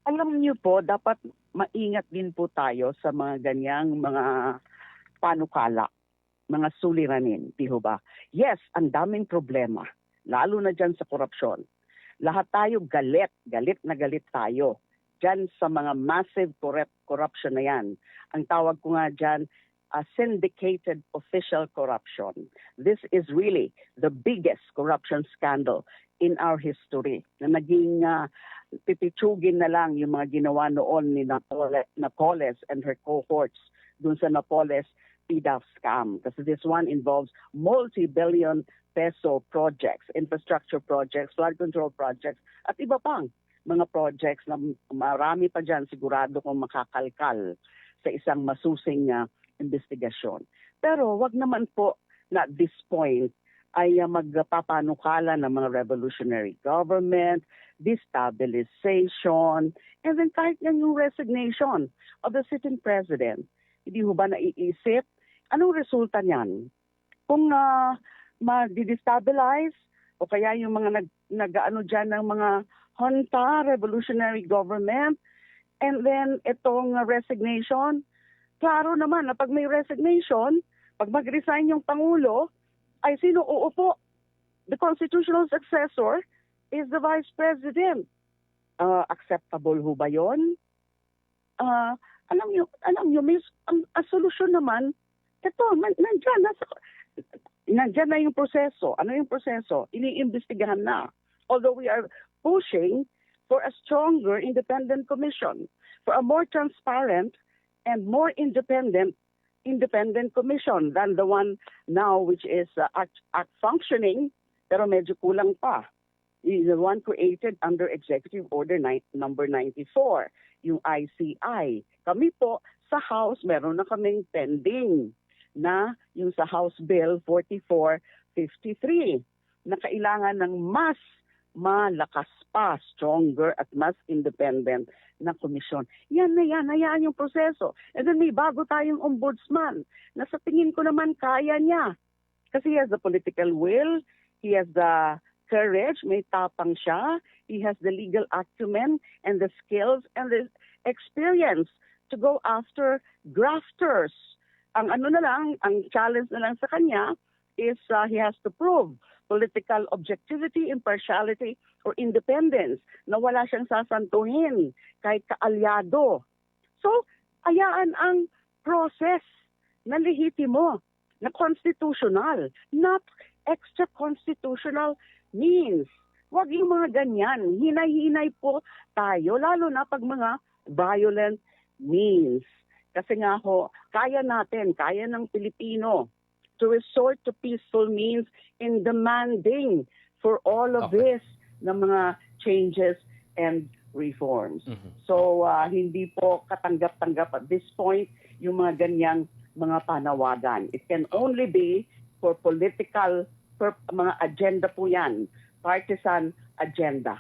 Alam niyo po, dapat maingat din po tayo sa mga ganyang mga panukala, mga suliranin, di ho ba? Yes, ang daming problema, lalo na dyan sa korupsyon. Lahat tayo galit, galit na galit tayo dyan sa mga massive corruption na yan. Ang tawag ko nga dyan, syndicated official corruption. This is really the biggest corruption scandal in our history na naging pipitsugin na lang yung mga ginawa noon ni Napoles and her cohorts dun sa Napoles PDAF scam. Kasi this one involves multi-billion peso projects, infrastructure projects, flood control projects, at iba pang mga projects na marami pa dyan sigurado kung makakalkal sa isang masusing investigasyon. Pero wag naman po na at this point ay magpapanukala ng mga revolutionary government, destabilization, and then kahit yan yung resignation of the sitting president. Hindi ho ba naiisip? Anong resulta niyan? Kung ma-destabilize o kaya yung mga nag-ano dyan ng mga junta, revolutionary government, and then itong resignation, klaro naman na pag may resignation, pag mag-resign yung Pangulo, ay sino uupo? The constitutional successor is the Vice President. Acceptable ho ba yun? Alam nyo, miss, ang solusyon naman, ito, nandyan na yung proseso. Ano yung proseso? Iniimbestigahan na. Although we are pushing for a stronger independent commission, for a more transparent and more independent commission than the one now which is act functioning pero medyo kulang pa. Is the one created under Executive Order number 94, yung ICI. Kami po sa House, meron na kaming pending na yung sa House Bill 4453 na kailangan ng mas malakas pa, stronger at mas independent na komisyon. Yan na yan, hayaan yung proseso. And then may bago tayong ombudsman na sa tingin ko naman kaya niya. Kasi he has the political will, he has the courage, may tapang siya, he has the legal acumen and the skills and the experience to go after grafters. Ang ano na lang, ang challenge na lang sa kanya is he has to prove political objectivity, impartiality, or independence na wala siyang sasantuhin kahit kaalyado. So, hayaan ang process na lehitimo, na constitutional, not extra-constitutional means. Huwag yung mga ganyan. Hinay-hinay po tayo, lalo na pag mga violent means. Kasi nga ho, kaya natin, kaya ng Pilipino to resort to peaceful means in demanding for all of this na mga changes and reforms. So, hindi po katanggap-tanggap at this point yung mga ganyang mga panawagan. It can only be for political, mga agenda po yan, partisan agenda.